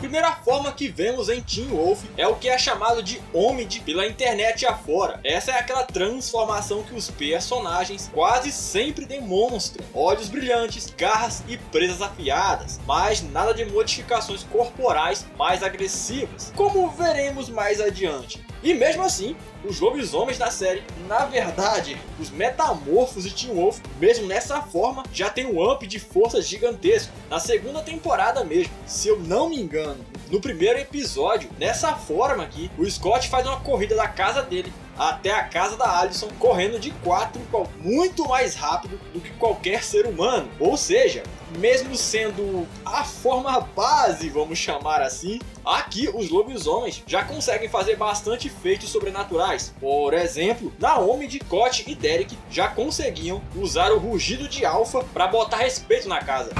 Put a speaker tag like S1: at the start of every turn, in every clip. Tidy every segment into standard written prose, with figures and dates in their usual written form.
S1: primeira forma que vemos em Teen Wolf é o que é chamado de Homid pela internet afora. Essa é aquela transformação que os personagens quase sempre demonstram: olhos brilhantes, garras e presas afiadas, mas nada de modificações corporais mais agressivas, como veremos mais adiante. E mesmo assim, os lobisomens da série, na verdade, os metamorfos de Teen Wolf, mesmo nessa forma, já tem um up de força gigantesco. Na segunda temporada mesmo, se eu não me engano, no primeiro episódio, nessa forma aqui, o Scott faz uma corrida da casa dele até a casa da Allison, correndo de 4, muito mais rápido do que qualquer ser humano. Ou seja, mesmo sendo a forma base, vamos chamar assim, aqui os lobisomens já conseguem fazer bastante feitos sobrenaturais. Por exemplo, Naomi, Scott e Derek já conseguiam usar o rugido de Alpha para botar respeito na casa.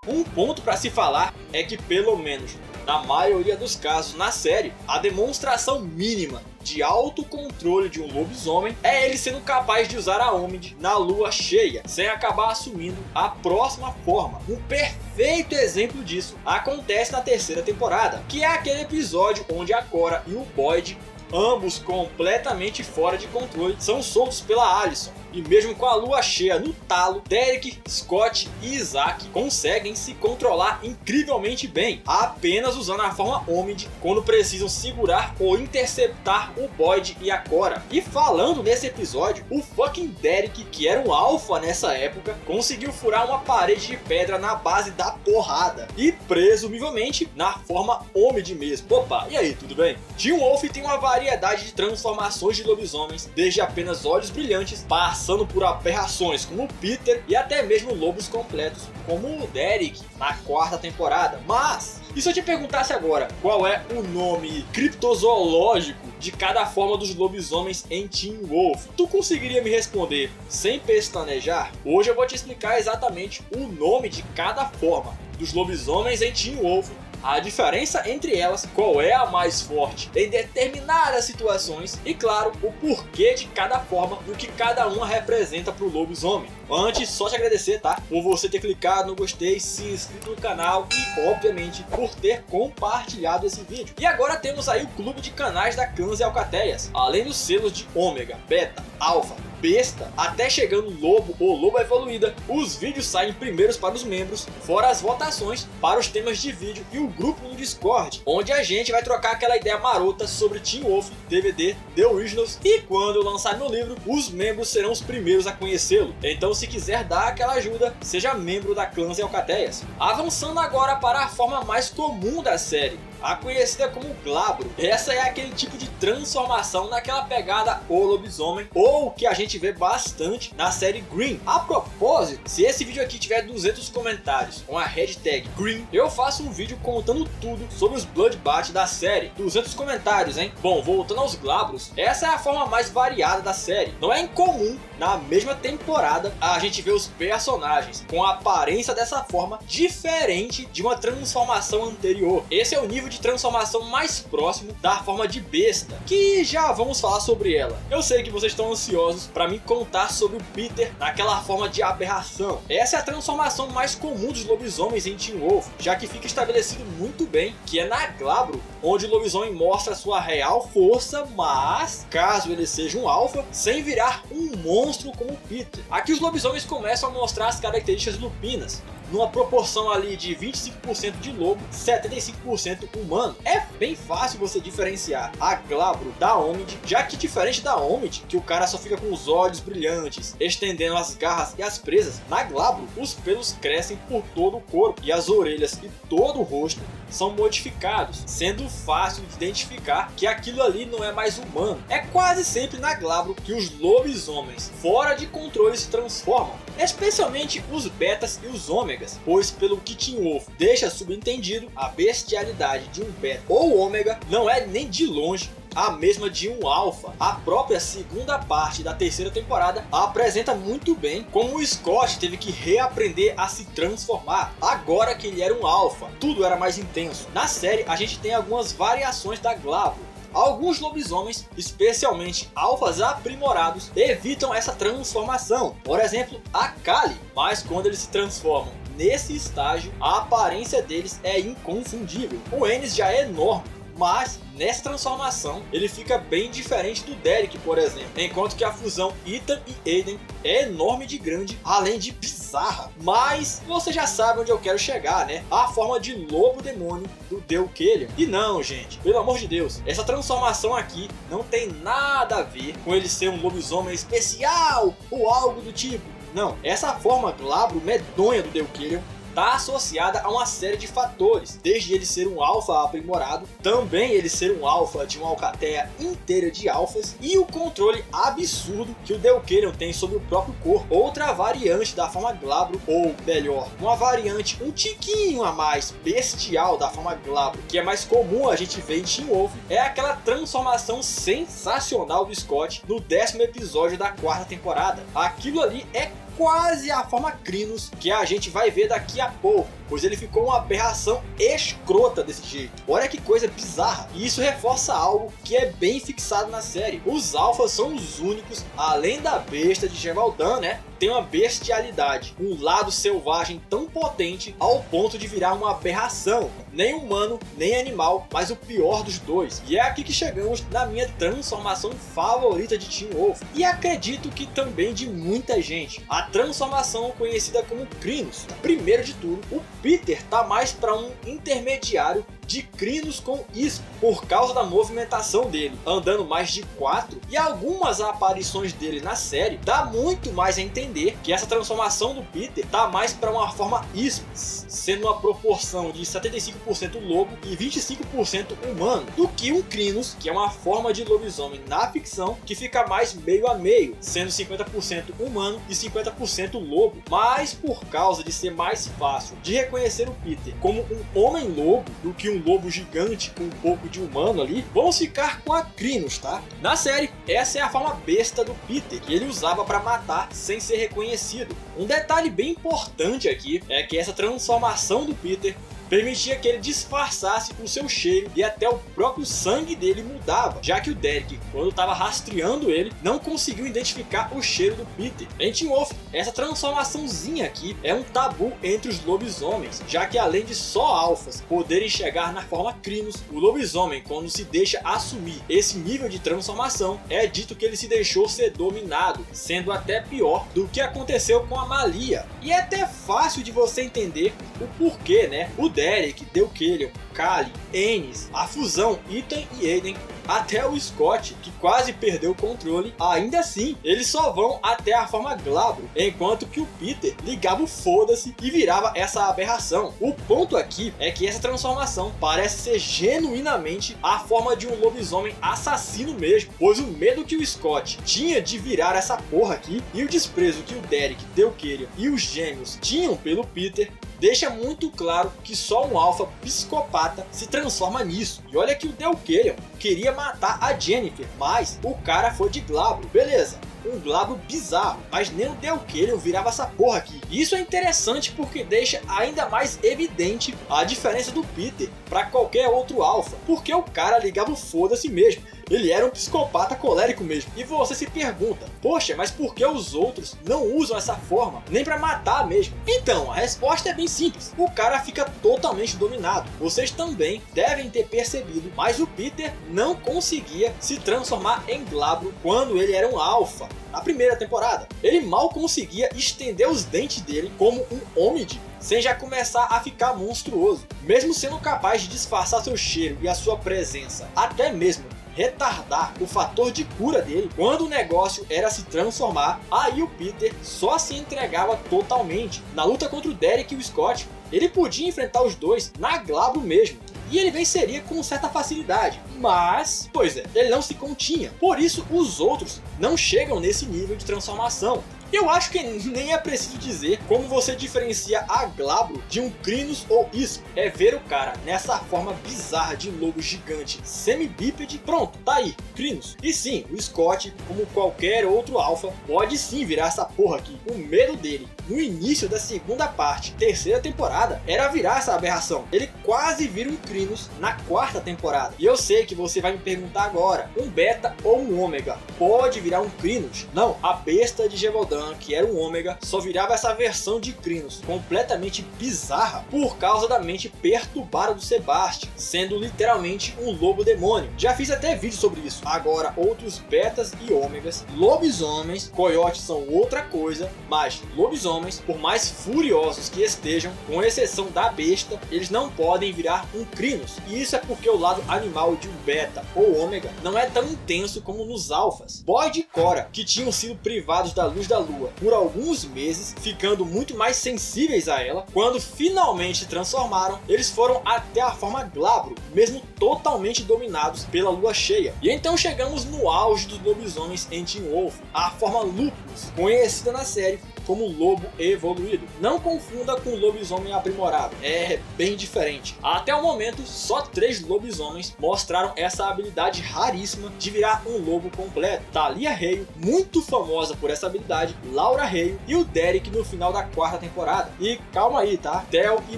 S1: Um ponto para se falar é que, pelo menos na maioria dos casos na série, a demonstração mínima de autocontrole de um lobisomem é ele sendo capaz de usar a Omid na lua cheia, sem acabar assumindo a próxima forma. Um perfeito exemplo disso acontece na terceira temporada, que é aquele episódio onde a Cora e o Boyd, ambos completamente fora de controle, são soltos pela Allison. E mesmo com a lua cheia no talo, Derek, Scott e Isaac conseguem se controlar incrivelmente bem, apenas usando a forma Omid quando precisam segurar ou interceptar o Boyd e a Cora. E falando nesse episódio, o fucking Derek, que era um alfa nessa época, conseguiu furar uma parede de pedra na base da porrada e presumivelmente na forma Omid mesmo. Opa, e aí, tudo bem? Teen Wolf tem uma variedade de transformações de lobisomens, desde apenas olhos brilhantes, passando por aberrações como o Peter e até mesmo lobos completos como o Derek na quarta temporada. Mas, e se eu te perguntasse agora qual é o nome criptozoológico de cada forma dos lobisomens em Teen Wolf, tu conseguiria me responder sem pestanejar? Hoje eu vou te explicar exatamente o nome de cada forma dos lobisomens em Teen Wolf, a diferença entre elas, qual é a mais forte em determinadas situações e, claro, o porquê de cada forma e o que cada uma representa para o lobisomem. Antes, só te agradecer, tá? Por você ter clicado no gostei, se inscrito no canal e, obviamente, por ter compartilhado esse vídeo. E agora temos aí o clube de canais da Clãs e Alcateias, além dos selos de Ômega, Beta, Alpha, Besta, até chegando Lobo ou Loba Evoluída. Os vídeos saem primeiros para os membros, fora as votações para os temas de vídeo e o grupo no Discord, onde a gente vai trocar aquela ideia marota sobre Teen Wolf, DVD, The Originals, e quando eu lançar meu livro, os membros serão os primeiros a conhecê-lo. Então, se quiser dar aquela ajuda, seja membro da Clãs e Alcateias. Avançando agora para a forma mais comum da série, a conhecida como Glabro. Essa é aquele tipo de transformação naquela pegada o lobisomem, ou que a gente vê bastante na série Green. A propósito, se esse vídeo aqui tiver 200 comentários com a hashtag Green, eu faço um vídeo contando tudo sobre os Bloodbath da série. 200 comentários, hein? Bom, voltando aos Glabros, essa é a forma mais variada da série. Não é incomum, na mesma temporada, a gente ver os personagens com a aparência dessa forma diferente de uma transformação anterior. Esse é o nível de transformação mais próximo da forma de besta, que já vamos falar sobre ela. Eu sei que vocês estão ansiosos para me contar sobre o Peter naquela forma de aberração. Essa é a transformação mais comum dos lobisomens em Teen Wolf, já que fica estabelecido muito bem que é na Glabro onde o lobisomem mostra sua real força, mas caso ele seja um alfa, sem virar um monstro como o Peter. Aqui os lobisomens começam a mostrar as características lupinas, numa proporção ali de 25% de lobo, 75% humano. É bem fácil você diferenciar a Glabro da Omid, já que diferente da Omid, que o cara só fica com os olhos brilhantes, estendendo as garras e as presas, na Glabro os pelos crescem por todo o corpo e as orelhas e todo o rosto são modificados, sendo fácil de identificar que aquilo ali não é mais humano. É quase sempre na Glabro que os lobisomens fora de controle se transformam, especialmente os betas e os ômegas, pois pelo que Teen Wolf deixa subentendido, a bestialidade de um beta ou ômega não é nem de longe a mesma de um alfa. A própria segunda parte da terceira temporada apresenta muito bem como o Scott teve que reaprender a se transformar agora que ele era um alfa. Tudo era mais intenso. Na série a gente tem algumas variações da Glabro. Alguns lobisomens, especialmente alfas aprimorados, evitam essa transformação. Por exemplo, a Kali, mas quando eles se transformam nesse estágio, a aparência deles é inconfundível. O Ennis já é enorme, mas nessa transformação ele fica bem diferente do Derek, por exemplo, enquanto que a fusão Ethan e Aiden é enorme de grande, além de bizarra. Mas você já sabe onde eu quero chegar, né? A forma de lobo demônio do Deucalion. E não, gente, pelo amor de Deus, essa transformação aqui não tem nada a ver com ele ser um lobisomem especial ou algo do tipo. Não, essa forma glabro medonha do Deucalion está associada a uma série de fatores, desde ele ser um alfa aprimorado, também ele ser um alfa de uma alcateia inteira de alfas, e o controle absurdo que o Deucalion tem sobre o próprio corpo. Outra variante da forma glabro, ou melhor, uma variante um tiquinho a mais bestial da forma glabro, que é mais comum a gente ver em Teen Wolf, é aquela transformação sensacional do Scott no 10º episódio da 4ª temporada. Aquilo ali é quase a forma Crinos que a gente vai ver daqui a pouco, pois ele ficou uma aberração escrota desse jeito. Olha que coisa bizarra, e isso reforça algo que é bem fixado na série. Os alfas são os únicos, além da besta de Geraldan, né, tem uma bestialidade, um lado selvagem tão potente ao ponto de virar uma aberração. Nem humano, nem animal, mas o pior dos dois. E é aqui que chegamos na minha transformação favorita de Teen Wolf, e acredito que também de muita gente, a transformação conhecida como Crinos. Primeiro de tudo, o Peter tá mais para um intermediário de Crinos com Isco, por causa da movimentação dele, andando mais de 4, e algumas aparições dele na série dá muito mais a entender que essa transformação do Peter tá mais para uma forma Isco, sendo uma proporção de 75% lobo e 25% humano, do que um Crinos, que é uma forma de lobisomem na ficção, que fica mais meio a meio, sendo 50% humano e 50% lobo. Mas por causa de ser mais fácil de reconhecer o Peter como um homem lobo do que um lobo gigante com um pouco de humano ali, vamos ficar com a Crinos, tá? Na série, essa é a forma besta do Peter, que ele usava para matar sem ser reconhecido. Um detalhe bem importante aqui é que essa transformação do Peter permitia que ele disfarçasse o seu cheiro, e até o próprio sangue dele mudava, já que o Derek, quando estava rastreando ele, não conseguiu identificar o cheiro do Peter. Em Teen Wolf, essa transformaçãozinha aqui é um tabu entre os lobisomens, já que além de só alfas poderem chegar na forma Crinos, o lobisomem, quando se deixa assumir esse nível de transformação, é dito que ele se deixou ser dominado, sendo até pior do que aconteceu com a Malia. E é até fácil de você entender o porquê, né? O Derek, Deucalion, Kali, Ennis, a fusão Ethan e Aiden, até o Scott, que quase perdeu o controle, ainda assim, eles só vão até a forma glabro, enquanto que o Peter ligava o foda-se e virava essa aberração. O ponto aqui é que essa transformação parece ser genuinamente a forma de um lobisomem assassino mesmo, pois o medo que o Scott tinha de virar essa porra aqui, e o desprezo que o Derek, Deucalion e os gêmeos tinham pelo Peter, deixa muito claro que só um alfa psicopata se transforma nisso. E olha que o Deucalion queria matar a Jennifer, mas o cara foi de glabro, beleza. Um glabro bizarro, mas nem o Deucalion virava essa porra aqui. E isso é interessante porque deixa ainda mais evidente a diferença do Peter para qualquer outro alfa, porque o cara ligava o foda-se mesmo. Ele era um psicopata colérico mesmo. E você se pergunta, poxa, mas por que os outros não usam essa forma? Nem pra matar mesmo? Então, a resposta é bem simples. O cara fica totalmente dominado. Vocês também devem ter percebido, mas o Peter não conseguia se transformar em glabro quando ele era um alfa. Na primeira temporada, ele mal conseguia estender os dentes dele como um homem, sem já começar a ficar monstruoso. Mesmo sendo capaz de disfarçar seu cheiro e a sua presença, até mesmo retardar o fator de cura dele, quando o negócio era se transformar, aí o Peter só se entregava totalmente. Na luta contra o Derek e o Scott, ele podia enfrentar os dois na glabro mesmo, e ele venceria com certa facilidade, mas, pois é, ele não se continha. Por isso os outros não chegam nesse nível de transformação. E eu acho que nem é preciso dizer como você diferencia a Glabro de um Crinos ou Isco. É ver o cara nessa forma bizarra de lobo gigante semi-bípede, pronto, tá aí, Crinos. E sim, o Scott, como qualquer outro alfa, pode sim virar essa porra aqui. O medo dele, no início da segunda parte, terceira temporada, era virar essa aberração. Ele quase vira um Crinos na quarta temporada. E eu sei que você vai me perguntar agora, um Beta ou um Ômega pode virar um Crinos? Não, a besta de Gevaudan, que era um Ômega, só virava essa versão de Crinos, completamente bizarra, por causa da mente perturbada do Sebastian, sendo literalmente um lobo demônio. Já fiz até vídeo sobre isso. Agora, outros Betas e Ômegas, lobisomens, coiotes são outra coisa, mas lobisomens, por mais furiosos que estejam, com exceção da besta, eles não podem virar um Crinos. E isso é porque o lado animal de um Beta ou Ômega não é tão intenso como nos alfas. Boyd e Cora, que tinham sido privados da luz da lua por alguns meses, ficando muito mais sensíveis a ela, quando finalmente se transformaram, eles foram até a forma Glabro, mesmo totalmente dominados pela lua cheia. E então chegamos no auge dos lobisomens em Teen Wolf, a forma Lupus, conhecida na série como lobo evoluído. Não confunda com lobisomem aprimorado, é bem diferente. Até o momento, só 3 lobisomens mostraram essa habilidade raríssima de virar um lobo completo. Thalia Rayo, muito famosa por essa habilidade, Laura Rayo e o Derek no final da quarta temporada. E calma aí, tá? Theo e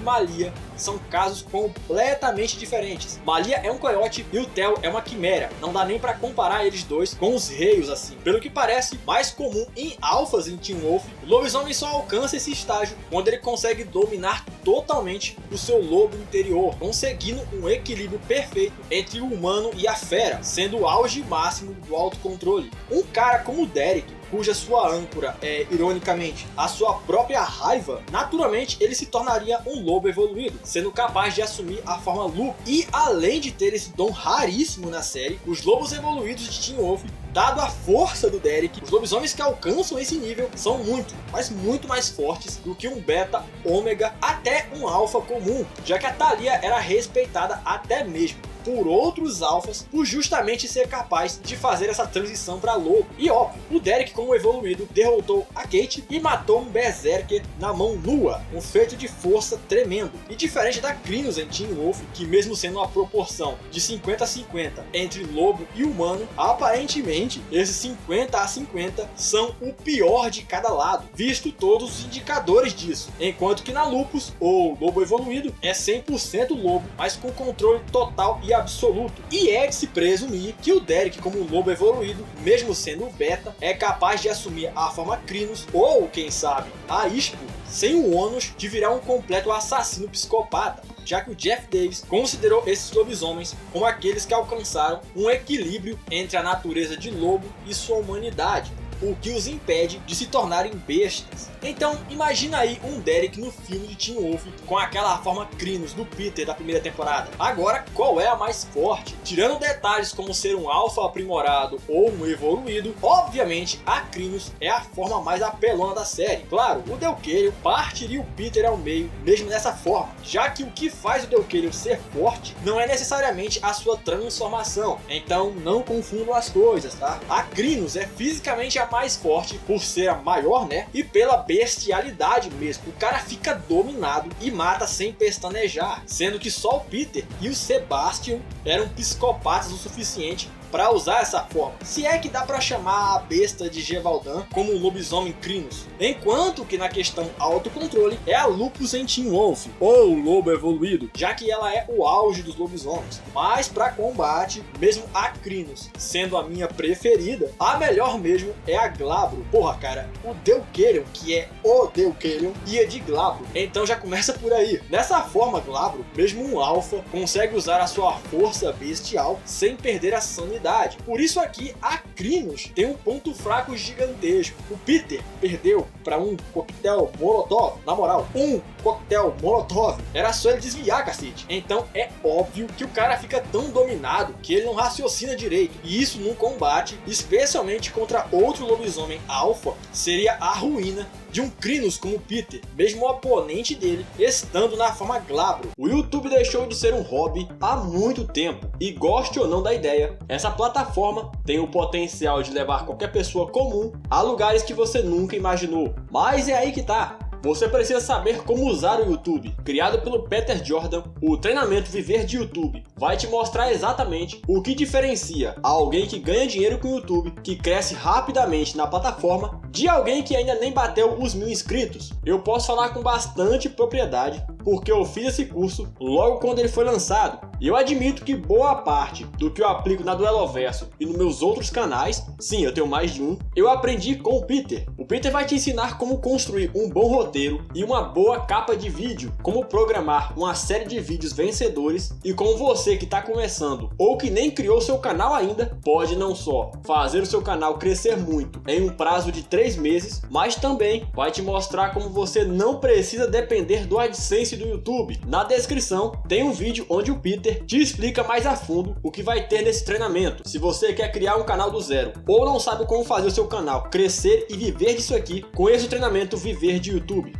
S1: Malia são casos completamente diferentes. Malia é um coiote e o Theo é uma quimera. Não dá nem pra comparar eles dois com os reios assim. Pelo que parece, mais comum em alfas em Teen Wolf, o lobisomem só alcança esse estágio quando ele consegue dominar totalmente o seu lobo interior, conseguindo um equilíbrio perfeito entre o humano e a fera, sendo o auge máximo do autocontrole. Um cara como o Derek, cuja sua âncora é, ironicamente, a sua própria raiva, naturalmente ele se tornaria um lobo evoluído, sendo capaz de assumir a forma Lup. E além de ter esse dom raríssimo na série, os lobos evoluídos de Teen Wolf, dado a força do Derek, os lobisomens que alcançam esse nível são muito, mas muito mais fortes do que um Beta, Ômega, até um Alpha comum, já que a Thalia era respeitada até mesmo por outros alfas por justamente ser capaz de fazer essa transição para lobo. E óbvio, o Derek como evoluído derrotou a Kate e matou um Berserker na mão nua, um feito de força tremendo. E diferente da Crinos em Teen Wolf, que mesmo sendo uma proporção de 50-50 entre lobo e humano, aparentemente esses 50-50 são o pior de cada lado, visto todos os indicadores disso, enquanto que na Lupus, ou lobo evoluído, é 100% lobo, mas com controle total e absoluto. E é de se presumir que o Derek, como lobo evoluído, mesmo sendo o Beta, é capaz de assumir a forma Crinos, ou quem sabe, a Ispo, sem o ônus de virar um completo assassino psicopata, já que o Jeff Davis considerou esses lobisomens como aqueles que alcançaram um equilíbrio entre a natureza de lobo e sua humanidade, o que os impede de se tornarem bestas. Então imagina aí um Derek no filme de Teen Wolf com aquela forma Crinos do Peter da primeira temporada. Agora, qual é a mais forte? Tirando detalhes como ser um alfa aprimorado ou um evoluído, obviamente a Crinos é a forma mais apelona da série. Claro, o Deuquerio partiria o Peter ao meio mesmo dessa forma, já que o que faz o Deuquerio ser forte não é necessariamente a sua transformação, então não confundam as coisas, tá? A Crinos é fisicamente a mais forte por ser a maior, né? E pela bestialidade mesmo. O cara fica dominado e mata sem pestanejar, sendo que só o Peter e o Sebastian eram psicopatas o suficiente para usar essa forma. Se é que dá para chamar a besta de Gevaudan como um lobisomem Crinos. Enquanto que na questão autocontrole é a Lupus em Teen Wolf, ou lobo evoluído, já que ela é o auge dos lobisomens. Mas para combate, mesmo a Crinos sendo a minha preferida, a melhor mesmo é a Glabro. Porra cara, o Deuquerion, que é o Deuquerion, ia de Glabro. Então já começa por aí. Nessa forma Glabro, mesmo um alfa consegue usar a sua força bestial sem perder a sanidade. Por isso aqui a Crinos tem um ponto fraco gigantesco. O Peter perdeu para um coquetel molotov. Na moral, um coquetel molotov era só ele desviar, cacete. Então é óbvio que o cara fica tão dominado que ele não raciocina direito. E isso num combate, especialmente contra outro lobisomem alfa, seria a ruína de um Crinos como Peter, mesmo o oponente dele estando na forma Glabro. O YouTube deixou de ser um hobby há muito tempo, e goste ou não da ideia, essa
S2: essa plataforma tem o potencial de levar qualquer pessoa comum a lugares que você nunca imaginou. Mas é aí que tá. Você precisa saber como usar o YouTube. Criado pelo Peter Jordan, o treinamento Viver de YouTube vai te mostrar exatamente o que diferencia alguém que ganha dinheiro com o YouTube, que cresce rapidamente na plataforma, de alguém que ainda nem bateu os 1000 inscritos. Eu posso falar com bastante propriedade, porque eu fiz esse curso logo quando ele foi lançado. E eu admito que boa parte do que eu aplico na Dueloverso e nos meus outros canais, sim, eu tenho mais de um, eu aprendi com o Peter. O Peter vai te ensinar como construir um bom roteiro e uma boa capa de vídeo, como programar uma série de vídeos vencedores e como você que está começando ou que nem criou seu canal ainda, pode não só fazer o seu canal crescer muito em um prazo de 3 meses, mas também vai te mostrar como você não precisa depender do AdSense do YouTube. Na descrição tem um vídeo onde o Peter te explica mais a fundo o que vai ter nesse treinamento. Se você quer criar um canal do zero ou não sabe como fazer o seu canal crescer e viver disso aqui, conheça o treinamento Viver de YouTube.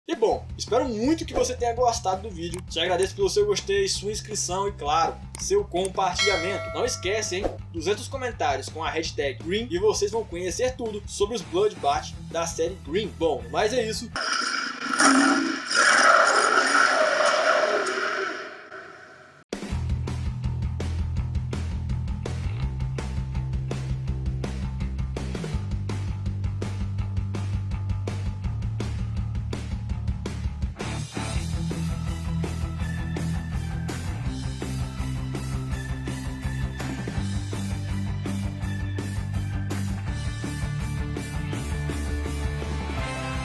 S1: E bom, espero muito que você tenha gostado do vídeo. Te agradeço pelo seu gostei, sua inscrição e, claro, seu compartilhamento. Não esquece, hein? 200 comentários com a hashtag Green e vocês vão conhecer tudo sobre os Bloodbath da série Green. Bom, mas é isso.